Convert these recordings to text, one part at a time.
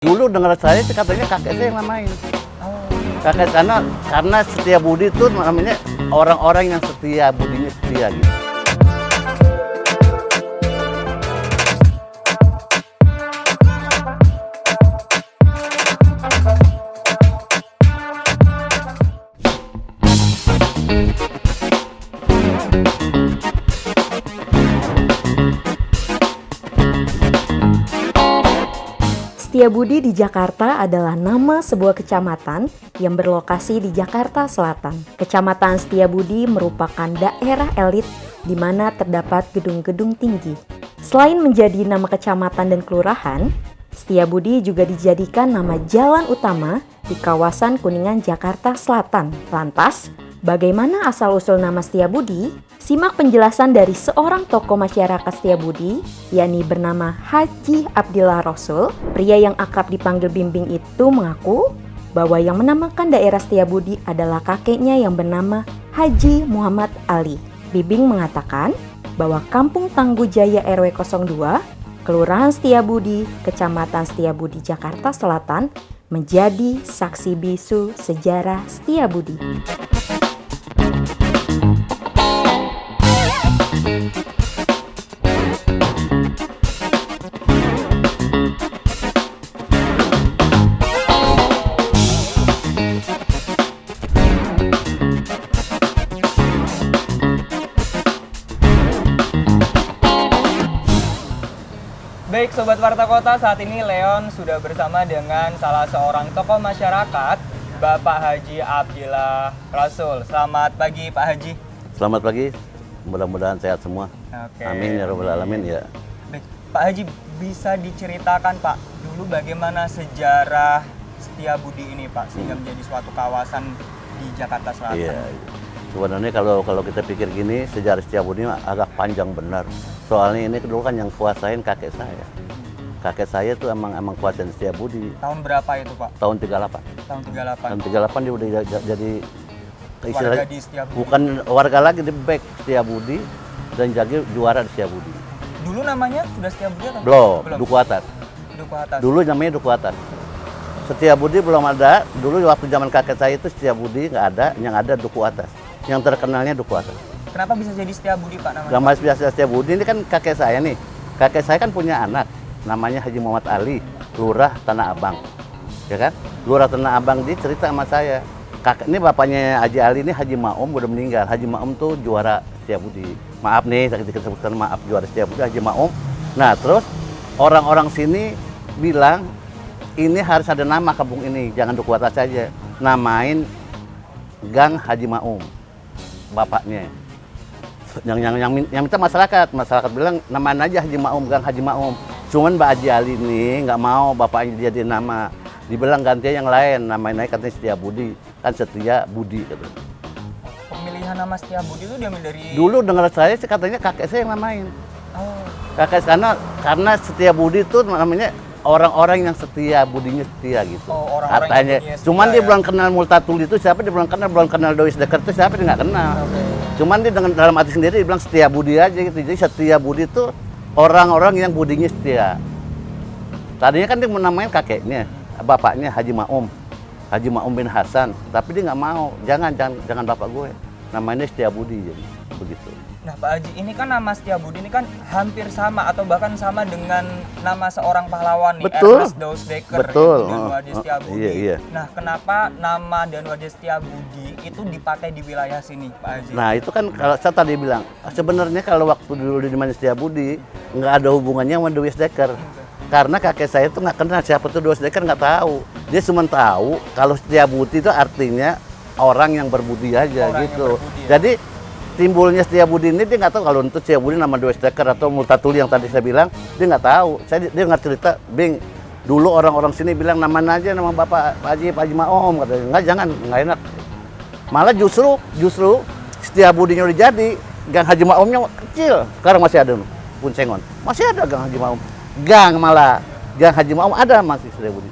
Dulu dengar saya sih katanya kakek saya yang namain. Oh. Kakek karena setia budi itu namanya orang-orang yang setia, budinya setia gitu. Setiabudi di Jakarta adalah nama sebuah kecamatan yang berlokasi di Jakarta Selatan. Kecamatan Setiabudi merupakan daerah elit di mana terdapat gedung-gedung tinggi. Selain menjadi nama kecamatan dan kelurahan, Setiabudi juga dijadikan nama jalan utama di kawasan Kuningan, Jakarta Selatan. Lantas, bagaimana asal-usul nama Setiabudi? Simak penjelasan dari seorang tokoh masyarakat Setiabudi, yakni bernama Haji Abdillah Rasul. Pria yang akrab dipanggil Bimbing itu mengaku bahwa yang menamakan daerah Setiabudi adalah kakeknya yang bernama Haji Muhammad Ali. Bimbing mengatakan bahwa Kampung Tangguh Jaya RW 02, Kelurahan Setiabudi, Kecamatan Setiabudi, Jakarta Selatan, menjadi saksi bisu sejarah Setiabudi. Baik Sobat Warta Kota, saat ini Leon sudah bersama dengan salah seorang tokoh masyarakat, Bapak Haji Abdillah Rasul. Selamat pagi Pak Haji. Selamat pagi, mudah-mudahan sehat semua. Oke. Amin ya robbal alamin ya. Baik, Pak Haji bisa diceritakan Pak, dulu bagaimana sejarah Setiabudi ini Pak, sehingga menjadi suatu kawasan di Jakarta Selatan. Iya. Sebenarnya kalau kita pikir gini, sejarah Setiabudi agak panjang benar. Soalnya ini dulu kan yang kuasain kakek saya. Kakek saya tuh emang kuasain Setiabudi. Tahun berapa itu Pak? Tahun 38. Tahun 38. Tahun 38 dia udah jadi Warga di Setiabudi. bukan warga lagi, di back Setiabudi dan jadi juara di Setiabudi. Dulu namanya sudah Setiabudi atau Belum, Duku Atas. Duku Atas. Dulu namanya Duku Atas. Setiabudi belum ada. Dulu waktu zaman kakek saya itu Setiabudi nggak ada, yang ada Duku Atas. Yang terkenalnya Duku Atas. Kenapa bisa jadi Setiabudi Pak namanya? Gambar biasa Setiabudi ini kan kakek saya nih. Kakek saya kan punya anak, namanya Haji Muhammad Ali, Lurah Tanah Abang. Ya kan? Lurah Tanah Abang dia cerita sama saya. Kakek ini bapaknya Haji Ali ini Haji Maum udah meninggal. Haji Maum tuh juara Setiabudi. Maaf nih, saya sebutkan maaf, juara Setiabudi Haji Maum. Nah, terus orang-orang sini bilang ini harus ada nama kampung ini, jangan Duku Atas saja. Namain Gang Haji Maum. Bapaknya. Yang minta masyarakat bilang namain aja Haji Maum, Gang Haji Maum. Cuman Mbak Haji Ali ini nggak mau bapaknya jadi nama, dibilang ganti yang lain, namain aja katanya Setiabudi, kan Setia Budi gitu. Pemilihan nama Setiabudi itu diambil dari Dulu dengar saya sih katanya kakek saya yang namain. Oh, Kakek karena Setiabudi itu namanya orang-orang yang setia, budinya setia gitu. Oh, orang-orang yang katanya. budinya setia, Cuman dia ya. belum kenal Multatul itu siapa, dia belum kenal Dois Dekker itu siapa, dia nggak kenal. oke. Cuman dia dengan dalam hati sendiri dia bilang setia budi aja gitu. Jadi setia budi itu orang-orang yang budinya setia. Tadinya kan dia menamain kakeknya, bapaknya Haji Maum bin Hasan. Tapi dia nggak mau, jangan bapak gue. Namanya Setiabudi jadi begitu. Nah Pak Haji, ini kan nama Setiabudi ini kan hampir sama atau bahkan sama dengan nama seorang pahlawan nih, Betul. Ernest Daus Dekker, Betul. Danwade Setiabudi. Iya. Nah kenapa nama Danwade Setiabudi itu dipakai di wilayah sini Pak Haji? Nah itu kan kalau saya tadi bilang, sebenarnya kalau waktu dulu di mana Setiabudi nggak ada hubungannya sama Dois Dekker. Karena kakek saya tuh nggak kenal siapa tuh Dois Dekker, nggak tahu. Dia cuma tahu kalau Setiabudi itu artinya orang yang berbudi aja Orang yang gitu. berbudi, ya. Jadi timbulnya Setiabudi ini dia nggak tahu kalau untuk Setiabudi nama Dois Dekker atau Multatul yang tadi saya bilang, dia nggak tahu. Dia nggak cerita, Bing. Dulu orang-orang sini bilang nama aja nama Bapak Pak Haji Maum, katanya. Nggak, jangan, nggak enak. Malah justru Setiabudinya udah jadi, Gang Haji Maumnya kecil. Sekarang masih ada Puncengon. Masih ada Gang Haji Maum. Gang Haji Maum ada masih Setiabudi.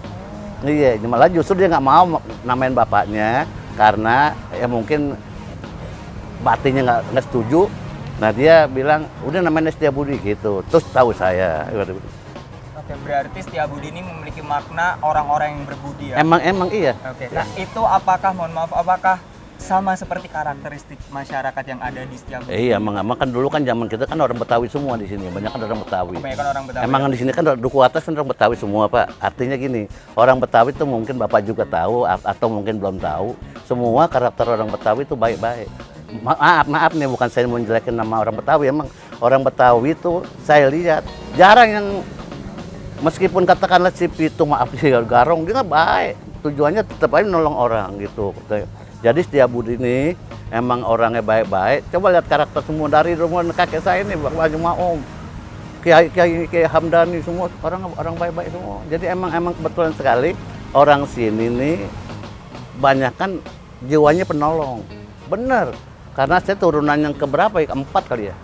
Iya, malah justru dia nggak mau namain bapaknya karena ya mungkin batinnya nggak setuju. Nah dia bilang udah namanya Setiabudi gitu. Terus tahu saya. Oke. Oke, berarti Setiabudi ini memiliki makna orang-orang yang berbudi ya? Emang iya. Oke, nah itu apakah, mohon maaf, apakah sama seperti karakteristik masyarakat yang ada di Setiabudi? Iya, emang kan dulu kan zaman kita kan orang Betawi semua di sini, banyak kan orang Betawi. Kebanyakan orang Betawi. Emang di sini kan Duku Atas kan orang Betawi semua, Pak. Artinya gini, orang Betawi itu mungkin Bapak juga tahu atau mungkin belum tahu, semua karakter orang Betawi itu baik-baik. Maaf nih, bukan saya mau menjelekin nama orang Betawi, emang orang Betawi itu saya lihat jarang yang meskipun katakanlah si Pitung, maaf sih garong, dia nggak baik. Tujuannya tetap aja nolong orang gitu. Jadi Setiabudi ini emang orangnya baik-baik. Coba lihat karakter semua dari rumah kakek saya ini, Pak Haji Maom, Kiai Hamdani, semua orang baik-baik semua. Jadi emang kebetulan sekali orang sini nih banyak kan jiwanya penolong. Bener. Karena saya turunan yang keberapa ya? Keempat kali ya.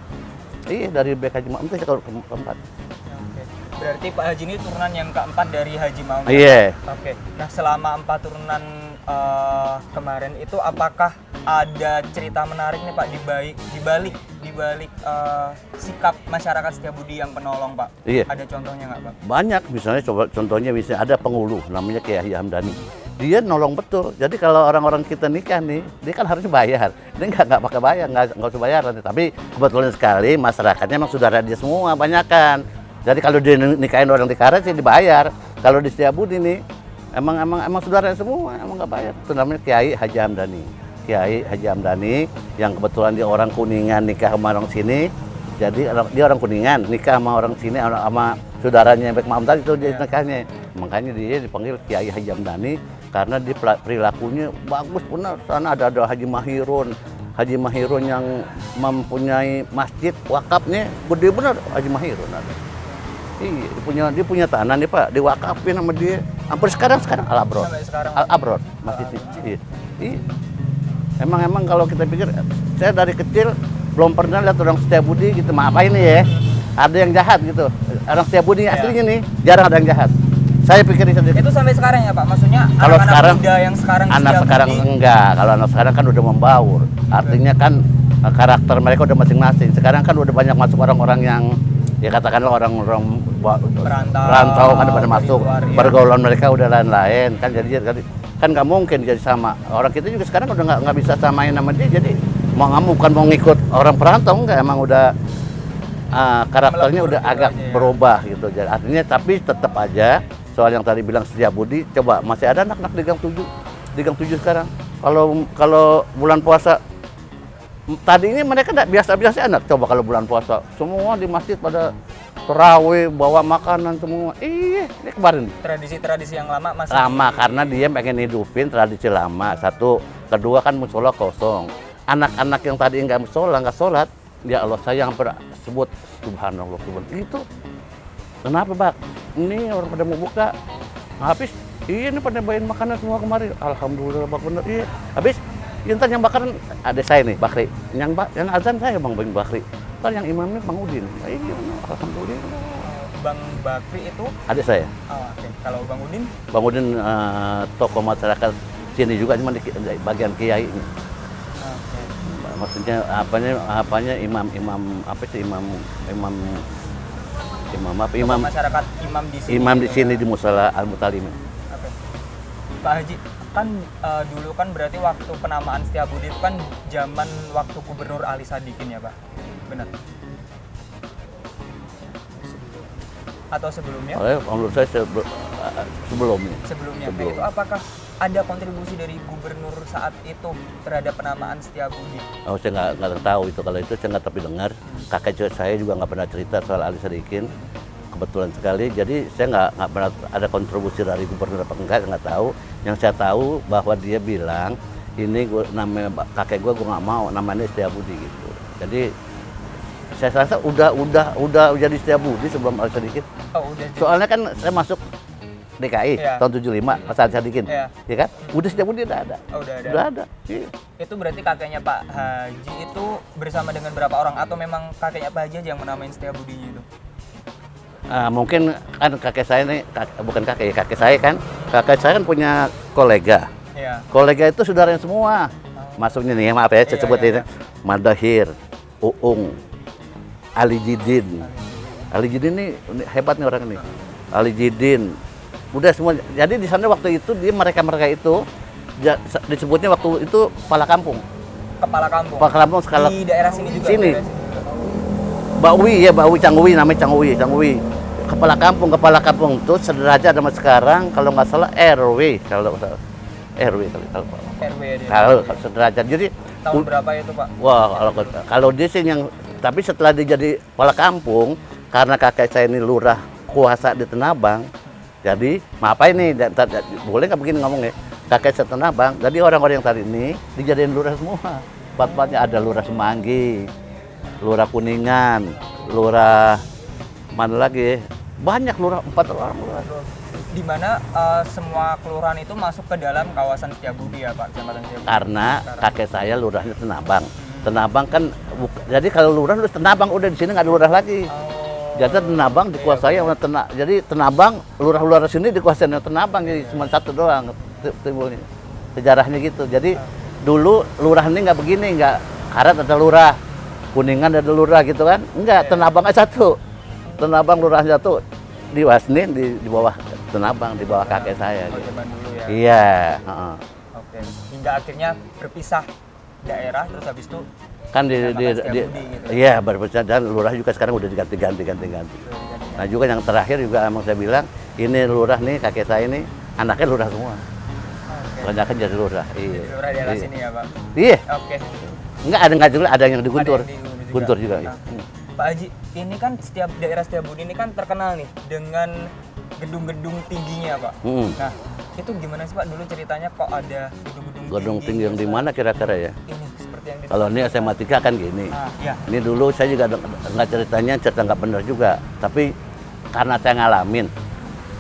Iya, dari BK Haji Maom itu saya keempat. Oke. Berarti Pak Haji ini turunan yang keempat dari Haji Maom. Iya. Oke. Nah, selama 4 turunan kemarin itu apakah ada cerita menarik nih Pak di balik sikap masyarakat Setiabudi yang penolong, Pak? Iya. Ada contohnya nggak, Pak? Banyak, misalnya contohnya bisa ada pengulu namanya Kiai Hamdani. Dia nolong betul. Jadi kalau orang-orang kita nikah nih, dia kan harusnya bayar. Dia nggak pakai bayar, nggak usah bayar. Tapi kebetulan sekali masyarakatnya emang saudara dia semua, banyak kan. Jadi kalau dia nikahin orang di Karet sih dibayar. Kalau di Setiabudi nih, emang saudara semua, emang nggak bayar. Itu namanya Kiai Haji Hamdani. Kiai Haji Hamdani yang kebetulan dia orang Kuningan nikah sama orang sini. Jadi dia orang Kuningan nikah sama orang sini sama saudaranya Bek Maom tadi itu dia nikahnya. Makanya dia dipanggil Kiai Haji Hamdani karena dia perilakunya bagus benar. Sana ada Haji Mahirun. Haji Mahirun yang mempunyai masjid wakafnya gede benar, Haji Mahirun ada. Iya, dia punya tanah nih Pak, diwakafin sama dia. Hampir sekarang Al-Abrod. Sampai sekarang. Al-Abrod masjid itu. Iya. Emang kalau kita pikir, saya dari kecil belum pernah lihat orang Setiabudi gitu, maaf ini ya, ada yang jahat gitu. Orang Setiabudi aslinya nih, jarang ada yang jahat. Saya pikir itu sampai sekarang ya Pak? Maksudnya kalau anak-anak sekarang, muda yang sekarang anak sekarang enggak. Kalau anak sekarang kan udah membaur. Artinya kan karakter mereka udah masing-masing. Sekarang kan udah banyak masuk orang-orang yang ya katakanlah orang-orang perantau kan pada masuk. Ya. Pergaulan mereka udah lain-lain kan, jadi kan nggak mungkin jadi sama. Orang kita juga sekarang udah nggak bisa samain sama dia. Jadi bukan mau ngikut orang perantau, enggak, emang udah karakternya udah agak berubah gitu. Jadi artinya tapi tetap aja soal yang tadi bilang Setiabudi, coba masih ada anak-anak di Gang 7 sekarang. Kalau bulan puasa tadinya mereka enggak biasa-biasa anak. Coba kalau bulan puasa semua di masjid pada terawih, bawa makanan semua. Ini kemarin. Tradisi-tradisi yang lama masih karena dia pengen hidupin tradisi lama. Satu, kedua kan musola kosong. Anak-anak yang tadi nggak musola, nggak sholat, ya Allah saya hampir sebut subhanallah. Itu kenapa Pak? Ini orang pada mau buka, habis ini pada bayain makanan semua kemarin. Alhamdulillah Pak bener. Iya. Habis intan yang bakaran ada saya nih Bakri. Yang azan saya Bang Bakri. Ntar yang imamnya Bang Udin. Iya, alhamdulillah. Bang Bakri itu adik saya. Oh, oke. Kalau Bang Udin? Bang Udin tokoh masyarakat sini juga, cuma di bagian kiai. Oke. Maksudnya apanya imam masyarakat di sini. Imam di sini di Musala Al-Mutalim. Oke. Pak Haji, kan dulu kan berarti waktu penamaan Setiabudi itu kan zaman waktu Gubernur Ali Sadikin ya Pak? Benar? Atau sebelumnya? Menurut saya sebelumnya. Sebelumnya. Nah, itu apakah ada kontribusi dari gubernur saat itu terhadap penamaan Setiabudi? Oh, saya nggak tahu itu. Kalau itu saya nggak tapi dengar. Kakek saya juga nggak pernah cerita soal Ali Sadikin. Kebetulan sekali. Jadi saya nggak pernah ada kontribusi dari gubernur apa enggak, saya nggak tahu. Yang saya tahu bahwa dia bilang ini namanya kakek gue nggak mau namanya Setiabudi gitu. Jadi saya rasa udah jadi Setiabudi sebelum Ali Sadikin. Oh, udah. Soalnya kan saya masuk DKI tahun 75 pas Ali Sadikin, ya kan? Udah Setiabudi udah ada. Oh, udah ada. Udah ada. Iya. Itu berarti kakeknya Pak Haji itu bersama dengan berapa orang atau memang kakeknya Pak Haji aja yang menamain Setiabudinya itu? Mungkin kan kakek saya nih, bukan kakek saya kan punya kolega. Iya. Kolega itu saudaranya semua. Masuknya nih, maaf ya, saya sebut ini. Madahir, Uung, Ali Jidin. Ali Jidin ini hebat nih orang ini. Ali Jidin, udah semua. Jadi di sana waktu itu mereka itu disebutnya waktu itu kepala kampung. Kepala kampung. Kepala kampung skala Di daerah sini juga. sini. Daerah sini. Bawi ya, Cangwi, namanya Cangwi. Kepala kampung itu sederajat sama sekarang kalau nggak salah RW kalau nggak salah. RW kalau RW ya dia. kalau sederajat. Jadi Tahun berapa itu, Pak? wah kalau dia sih yang tapi setelah dia jadi kepala kampung karena kakek saya ini lurah kuasa di Tenabang. Jadi maaf ini boleh nggak begini ngomongnya? Kakek saya Tenabang. Jadi orang-orang yang tadi ini dijadiin lurah semua. Empat-empatnya ada lurah Semanggi, lurah Kuningan, lurah mana lagi? Banyak lurah, 4 orang lurah. Di mana semua kelurahan itu masuk ke dalam kawasan Setiabudi ya, Pak, Kecamatan Setiabudi. Karena kakek saya lurahnya Tenabang. Tenabang kan jadi kalau lurah lu Tenabang udah di sini nggak ada lurah lagi. Jadi Tenabang dikuasai oleh jadi Tenabang lurah-lurah sini dikuasai oleh Tenabang, jadi cuma satu doang timbulnya. Sejarahnya gitu. Jadi dulu lurah ini nggak begini, nggak Karet ada lurah, Kuningan ada lurah gitu kan. Enggak, Tenabang aja satu. Tenabang lurahnya satu di Wasni di bawah Tenabang, di bawah kakek saya. Oh, Gitu. zaman dulu ya. Iya, Oke. Hingga akhirnya berpisah daerah, terus habis itu kan Kecamatan Setiabudi gitu. iya berpecah dan lurah juga sekarang udah diganti. Nah juga yang terakhir juga emang saya bilang ini lurah nih kakek saya ini anaknya lurah semua. Banyak kan jadi lurah. Iya. Jadi lurah daerah Iya. sini ya, Pak. Iya. Oke. Enggak juga ada yang di Guntur. Ada yang di Guntur juga. Nah, Iya. Pak Haji, ini kan setiap daerah Setiabudi ini kan terkenal nih dengan gedung-gedung tingginya, Pak. Nah, itu gimana sih, Pak? Dulu ceritanya kok ada gedung-gedung Gedung tinggi yang di mana kira-kira ya? Ini seperti yang di Kalau ini SMA 3 kan gini. ya. Ini dulu saya juga nggak cerita nggak benar juga. Tapi karena saya ngalamin,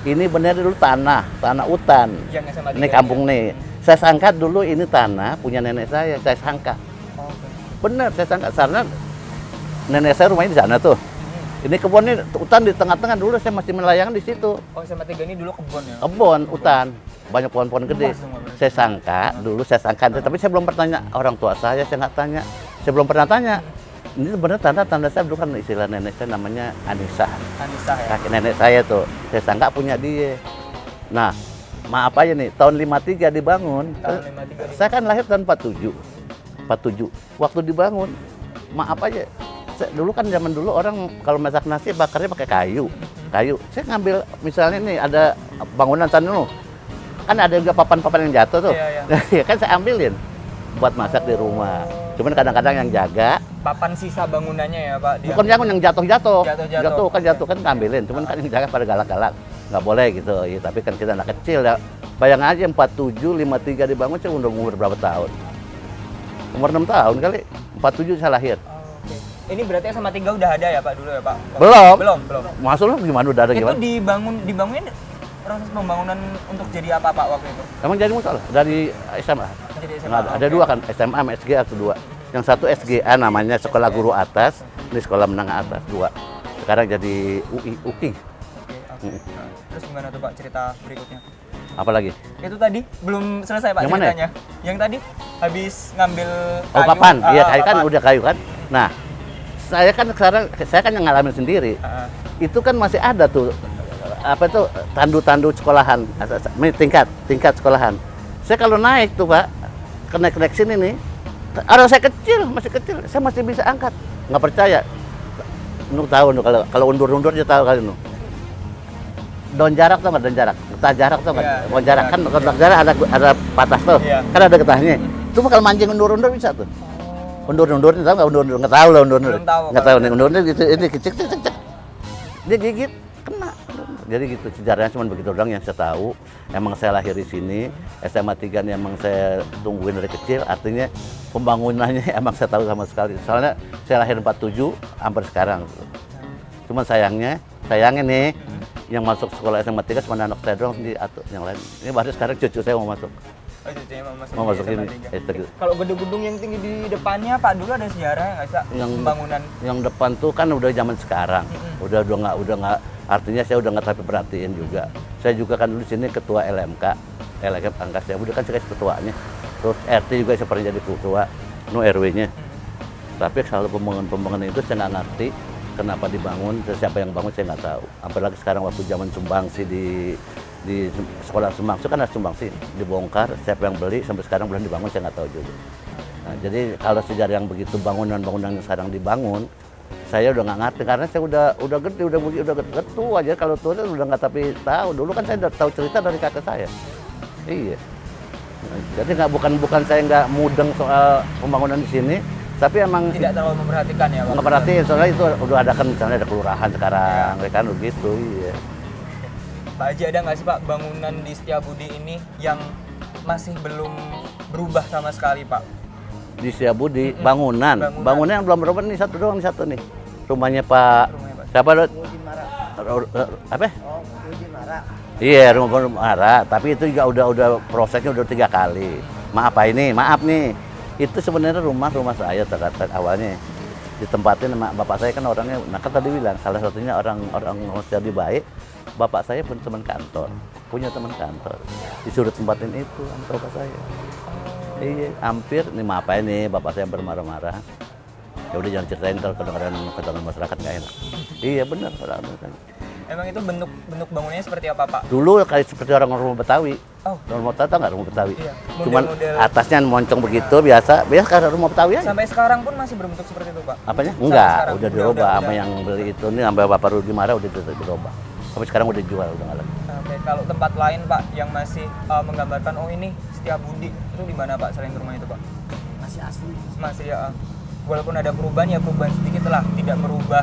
ini benar dulu tanah hutan. Yang SMA 3 Ini kampung nih. Saya sangka dulu ini tanah punya nenek saya sangka. Oke. Bener, saya sangka karena nenek saya rumahnya di sana tuh. Ini kebun ini hutan di tengah-tengah dulu saya masih melayang di situ. Oh, SMA 3 ini dulu kebun ya? Kebun, hutan, banyak pohon-pohon gede. Luas semua berarti. Saya sangka, tapi saya belum bertanya orang tua saya nggak tanya. Saya belum pernah tanya. Ini sebenarnya tanda saya dulu kan istilah nenek saya namanya Anissa. Anissa ya? Kakek nenek saya tuh, saya sangka punya dia. Nah, maaf aja nih, tahun 53 dibangun. Tahun 53 Saya kan lahir tahun 47. Waktu dibangun, maaf aja. Dulu kan zaman dulu orang kalau masak nasi bakarnya pakai kayu. Saya ngambil misalnya nih ada bangunan sana dulu. Kan ada juga papan-papan yang jatuh tuh. Iya. Ya kan saya ambilin buat masak di rumah. Cuman kadang-kadang yang jaga Papan sisa bangunannya ya, Pak? bukan yang jatuh-jatuh. Jatuh. Jatuh kan ngambilin. Cuman kan yang jaga pada galak-galak. Nggak boleh gitu. Ya, tapi kan kita anak kecil ya. Bayang aja 47, 53 dibangun saya udah umur berapa tahun? Umur 6 tahun kali. 47 saya lahir. Oke. Ini berarti SMA 3 udah ada ya, Pak, dulu ya, Pak? Belum. Belum. Maksudnya gimana udah ada Itu gimana? dibangunin proses pembangunan untuk jadi apa, Pak, waktu itu? Emang jadi musola dari SMA. Jadi SMA. Nggak ada dua kan, SMA sama SGA tuh dua. Yang satu SGA namanya Sekolah Guru Atas, ini Sekolah Menengah Atas dua. Sekarang jadi UKI. Oke. Nah, terus gimana tuh, Pak, cerita berikutnya? Apalagi? Itu tadi belum selesai, Pak, Yang mana? ceritanya. Yang tadi habis ngambil Oh kayu. papan, iya kayu kan papan. udah kayu kan. Nah, saya kan sekarang yang ngalamin sendiri. Ah, Itu kan masih ada tuh apa tuh tandu-tandu sekolahan, tingkat sekolahan. Saya kalau naik tuh Pak, naik sini nih, orang saya masih kecil, saya masih bisa angkat. Nggak percaya. Nuk tahu nu kalau undur-undur dia tahu kali nu. Daun jarak tuh nggak daun jarak, getah jarak tuh nggak, Iya, daun jarak kan getah jarak ada patas tuh, Iya. kan ada getahnya. Itu kalau mancing undur-undur bisa tuh. Undur-undur tahu nggak undur-undur? Nggak tahu lah undur-undur. Belum tahu Nggak kalau tahu nih undur-undur gitu, ini kecil, dia gigit kena. Jadi gitu sejarahnya cuma begitu doang yang saya tahu. Emang saya lahir di sini, SMA 3 nih emang saya tungguin dari kecil. Artinya pembangunannya emang saya tahu sama sekali. Soalnya saya lahir 47, hampir sekarang. Cuman sayangnya nih yang masuk sekolah SMA 3 cuma anak saya doang diatur, yang lain. Ini baru sekarang cucu saya mau masuk. Oh, cucunya Mau masuk SMA ini. 3. Kalau gedung-gedung yang tinggi di depannya, Pak, dulu ada sejarahnya nggak sih, Pak? Pembangunan. Yang depan tuh kan udah zaman sekarang. Udah nggak artinya saya udah nggak tapi perhatiin juga. Saya juga kan dulu sini ketua LMK Angkas ya. Udah kan saya ketuanya. Terus RT juga saya pernah jadi ketua, RW-nya. Tapi kalau pembangunan itu saya nggak ngerti. kenapa dibangun, siapa yang bangun saya nggak tahu. Apalagi sekarang waktu zaman sumbangsi di sekolah Sumbangsi kan ada sumbangsi dibongkar, siapa yang beli sampai sekarang belum dibangun saya nggak tahu juga. Nah, jadi kalau sejarah yang begitu bangunan-bangunan yang sekarang dibangun, saya udah nggak ngerti karena saya udah gede, udah tua aja. Kalau tua udah nggak tapi tahu. Dulu kan saya udah tahu cerita dari kakek saya. Iya. Nah, jadi bukan saya nggak mudeng soal pembangunan di sini, tapi emang Tidak terlalu memperhatikan ya Pak? nggak perhatiin soalnya itu udah ada kan misalnya ada kelurahan sekarang, kan begitu. Iya. Pak Haji, ada nggak sih Pak bangunan di Setiabudi ini yang masih belum berubah sama sekali Pak? Di Setiabudi bangunan yang belum berubah nih satu doang, nih rumahnya Pak Rumahnya Pak. siapa apa? Iya, rumah Mara, tapi itu juga udah prosesnya udah 3 kali. Maaf nih, itu sebenarnya rumah saya terkata awalnya ditempatin sama bapak saya kan orangnya, nah kan tadi bilang salah satunya orang jadi baik. Bapak saya pun punya teman kantor, disuruh tempatin itu sama bapak saya. Iya, hampir nih maaf nih bapak saya bermarah-marah. Ya udah jangan ceritain kalau kedengaran masyarakat nggak enak. Iya benar. Emang itu bentuk bangunannya seperti apa Pak? Dulu kayak seperti orang rumah Betawi. Oh. Rumah Betawi tahu nggak rumah Betawi? Iya. Cuman Model-model. atasnya moncong begitu biasa karena rumah Betawi aja. Sampai sekarang pun masih berbentuk seperti itu Pak? Apanya? Sampai Enggak, sekarang? udah dirubah Udah. sama yang beli itu nih sampai Bapak Rudi marah udah dirubah. Tapi sekarang udah dijual udah nggak lagi. Oke, kalau tempat lain Pak yang masih menggambarkan oh ini Setiabudi itu di mana Pak selain rumah itu Pak? Masih asli. Masih ya. Walaupun ada perubahan ya perubahan sedikit lah, tidak merubah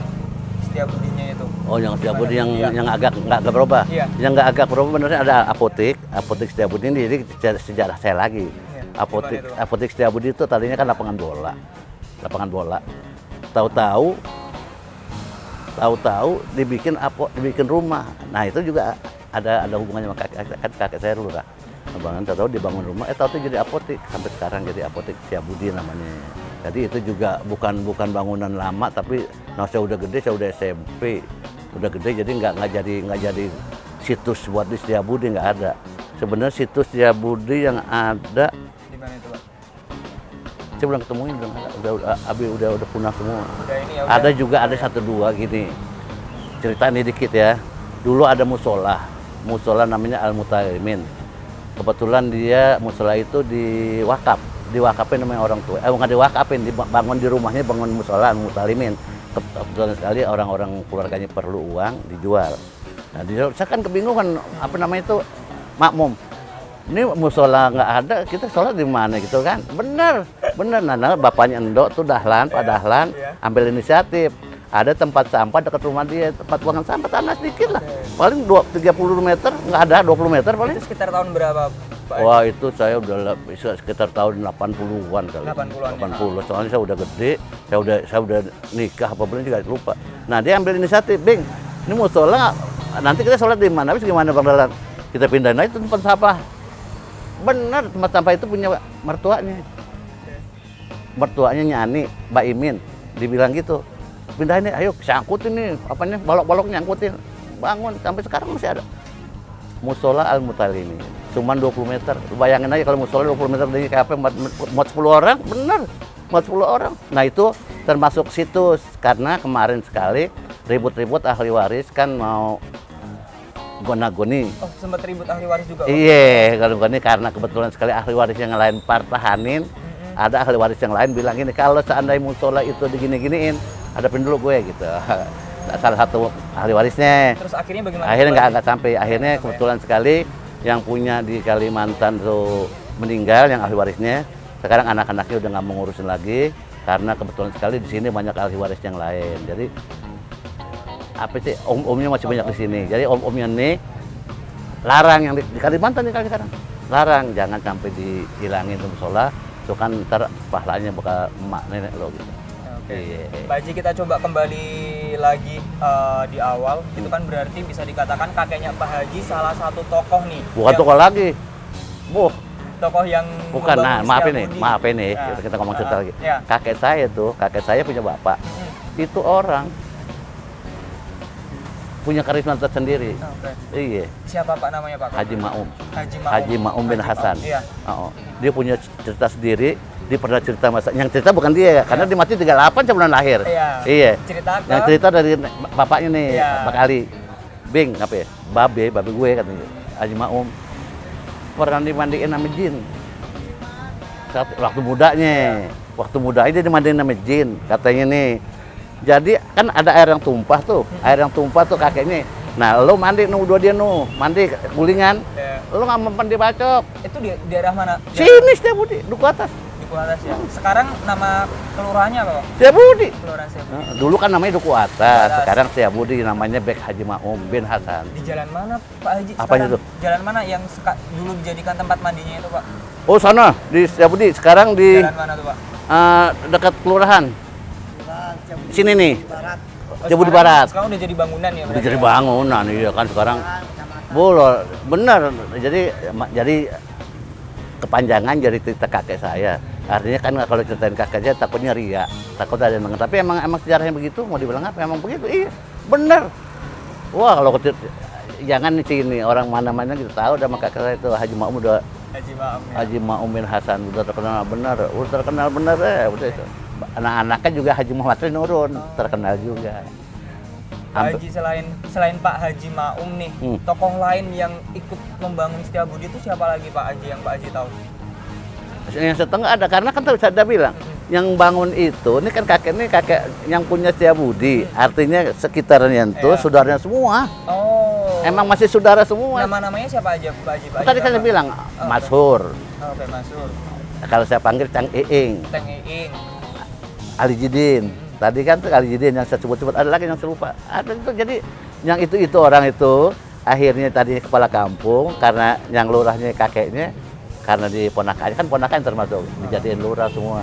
Setiabudinya itu. Oh, yang Setiabudi Iya. yang agak nggak berubah. Iya. Yang nggak agak berubah benernya ada apotek Setiabudi ini jadi sejarah saya lagi. Iya. Apotek Gimana itu, Pak? apotek Setiabudi itu tadinya kan lapangan bola. Tahu-tahu dibikin rumah. Nah itu juga ada hubungannya sama kakek saya lurah. Bangun tahu dibangun rumah, tahu jadi apotek sampai sekarang jadi apotek Setiabudi namanya. Jadi itu juga bukan bangunan lama tapi saya udah gede, saya udah SMP, udah gede jadi nggak jadi situs buat di Setiabudi nggak ada. Sebenarnya situs Setiabudi yang ada Di mana itu Pak? saya belum ketemuin udah punah semua. Udah ini ya. Ada juga ada 1-2 gini. Cerita ini dikit ya. Dulu ada musola namanya Al Mutalimin. Kebetulan dia musola itu diwakafin namanya orang tua. Bukan diwakafin, dibangun di rumahnya bangun musola Al Mutalimin. Kebetulan sekali orang-orang keluarganya perlu uang dijual. Nah, saya kan kebingungan apa namanya itu makmum. Ini musola nggak ada, kita sholat di mana gitu kan? Bener. Nah, bapaknya Endok tuh Pak Dahlan ambil inisiatif. Ada tempat sampah dekat rumah dia, tempat buangan sampah tanah sedikit lah. Paling 30 meter, nggak ada 20 meter paling. Itu sekitar tahun berapa Pak? Wah itu saya udah sekitar tahun 80-an kali. 80-an ya. 80. Soalnya saya udah gede, saya udah nikah apa belum juga lupa. Nah dia ambil inisiatif, Bing, ini musola nanti kita sholat di mana? Habis gimana Bang Dahlan? Kita pindahin aja tempat sampah. Bener, tempat sampah itu punya mertuanya. Mertuanya Nyani, Mbak Imin, dibilang gitu. Pindahin nih, ayo sangkutin nih, apanya balok-balok nyangkutin. Bangun, sampai sekarang masih ada. Musola Al Mutalimin, cuman 20 meter. Bayangin aja kalau musola 20 meter dari kayak apa, muat 10 orang, bener. Muat 10 orang. Nah itu termasuk situs, karena kemarin sekali ribut-ribut ahli waris kan mau gona-goni. Oh, sempat ribut ahli waris juga Pak? Iya, kalau ini karena kebetulan sekali ahli waris yang lain pertahanin, ada ahli waris yang lain bilang gini, kalau seandainya musola itu digini-giniin, hadapin dulu gue gitu. Salah satu ahli warisnya. Terus akhirnya bagaimana? Akhirnya nggak sampai. Akhirnya kebetulan sekali yang punya di Kalimantan tuh meninggal, yang ahli warisnya. Sekarang anak-anaknya udah nggak mengurusin lagi karena kebetulan sekali di sini banyak ahli waris yang lain. Jadi apa sih omnya masih banyak di sini. Jadi omnya nih larang yang di Kalimantan nih sekarang. Larang jangan sampai dihilangin musola. Itu kan ntar pahalanya bakal emak nenek lo gitu. Oke. Pak Haji, kita coba kembali lagi di awal. Itu kan berarti bisa dikatakan kakeknya Pak Haji salah satu tokoh nih. Bukan tokoh lagi. Tokoh yang Bukan, nah membangun maaf Setiabudi. ini, Nah, kita ngomong cerita lagi. ya. Kakek saya punya bapak. Itu orang punya karisma tersendiri. Oke. Iya, Siapa Pak namanya Pak? Haji Maum. Haji Maum. Haji Maum bin Haji Hasan. Maum, iya. Oh, dia punya cerita sendiri. Dia pernah cerita masa, yang cerita bukan dia, karena dia mati 38 sebelum lahir. Iya. Cerita Yang cerita dari bapaknya nih, Iya. Pak Ali. Bing, apa ya? Babe gue katanya. Haji Maum. Pernah dimandiin sama jin. Waktu mudanya. Waktu mudanya dia dimandiin sama jin, katanya nih. Jadi kan ada air yang tumpah tuh. Air yang tumpah tuh kakeknya. Nah, lo mandi nuduh dia mandi gulingan. Iya. Lo nggak mempan dibacok. Itu di daerah mana? Sini Setiabudi, Duku Atas. Di Kuala ya. Sekarang nama kelurahannya apa, Pak? Setiabudi. Kelurahan Setiabudi. Dulu kan namanya Duku Atas, sekarang Setiabudi namanya Bek Haji Maum bin Hasan. Di jalan mana, Pak Haji? Apanya sekarang? tuh? Jalan mana yang dulu dijadikan tempat mandinya itu, Pak? Oh sana di Setiabudi, sekarang di Jalan mana tuh, Pak? dekat kelurahan. Sini nih, Oh, Setiabudi sekarang- Barat. Sekarang udah jadi bangunan ya? Udah berarti jadi ya? bangunan, iya kan sekarang. Boleh, bener. Jadi kepanjangan jadi cerita kakek saya. Artinya kan kalau ceritain kakek saya takutnya ria, takut ada yang mengerti. Tapi emang sejarahnya begitu, mau dibilang apa? Emang begitu, iya, bener. Wah kalau jangan di sini orang mana-mana kita tahu sama kakek saya itu Haji Maum udah Haji Maum ya. Haji Maum bin Hasan udah terkenal bener, udah itu. Anak-anaknya juga Haji Muhammad Ali nurun, terkenal juga. Pak Haji selain Pak Haji Maum nih, tokoh lain yang ikut membangun Setiabudi itu siapa lagi Pak Haji yang Pak Haji tahu? Yang setengah ada karena kan tadi saya udah bilang yang bangun itu ini kan kakek yang punya Setiabudi, artinya sekitarnya itu Iya. saudaranya semua. Oh. Emang masih saudara semua. Nama-namanya siapa aja Pak Haji? Tadi kan saya bilang Masyhur. Oke, Masyhur. Kalau saya panggil Cang Iing, Teng Iing. Ali Jidin. Tadi kan tuh Ali Jidin yang saya sebut-sebut, ada lagi yang saya lupa. Ada itu jadi yang itu orang itu akhirnya tadi kepala kampung karena yang lurahnya kakeknya karena di ponakannya kan ponakan termasuk dijadiin lurah semua.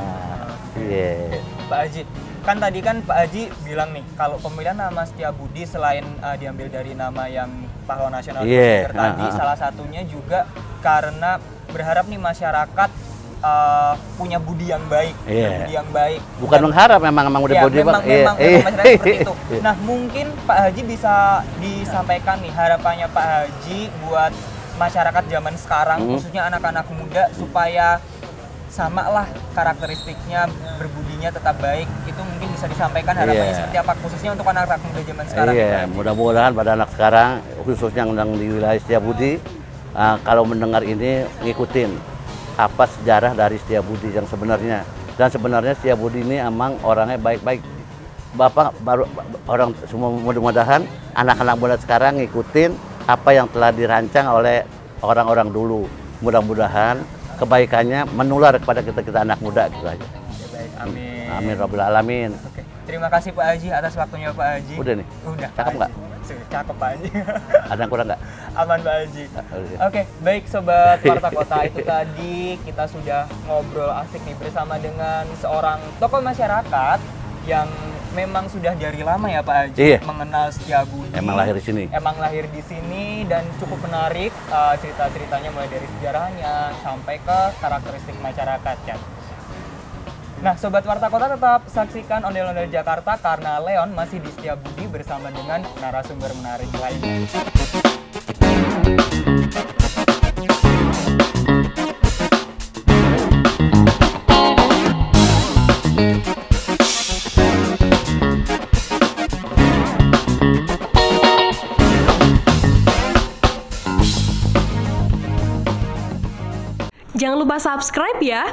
Iya. Pak Haji, kan tadi kan Pak Haji bilang nih kalau pemilihan nama Setiabudi selain diambil dari nama yang pahlawan nasional Iya, tadi, salah satunya juga karena berharap nih masyarakat punya budi yang baik, Iya. punya budi yang baik. Bukan mengharap memang udah Ya, bodi memang, Bang. memang masyarakat seperti itu. Iya. Nah, mungkin Pak Haji bisa disampaikan nih harapannya Pak Haji buat masyarakat zaman sekarang, khususnya anak-anak muda supaya sama lah karakteristiknya, berbudinya tetap baik. Itu mungkin bisa disampaikan harapannya Iya. seperti apa, khususnya untuk anak-anak muda zaman sekarang. Iya, ya, Pak Haji. mudah-mudahan pada anak sekarang khususnya yang di wilayah Setiabudi kalau mendengar ini ngikutin apa sejarah dari Setiabudi yang sebenarnya. Dan sebenarnya Setiabudi ini emang orangnya baik-baik. Bapak baru orang semua mudah-mudahan anak-anak muda sekarang ngikutin apa yang telah dirancang oleh orang-orang dulu. Mudah-mudahan kebaikannya menular kepada kita anak muda gitu aja. Ya, baik, amin. Amin Rabbil Alamin. Oke. Terima kasih Pak Haji atas waktunya Pak Haji. Udah nih? Udah. Cakep nggak? Cakep Pak Haji. Ada yang kurang nggak? Aman Pak Haji. Oke. Oke, baik Sobat Warta Kota, itu tadi kita sudah ngobrol asik nih bersama dengan seorang tokoh masyarakat yang memang sudah dari lama ya Pak Haji Iya. mengenal Setiabudi. Emang lahir di sini. Emang lahir di sini dan cukup menarik cerita-ceritanya mulai dari sejarahnya sampai ke karakteristik masyarakat ya. Nah, Sobat Warta Kota tetap saksikan Ondel-Ondel Jakarta karena Leon masih di Setiabudi bersama dengan narasumber menarik lainnya. Jangan lupa subscribe ya.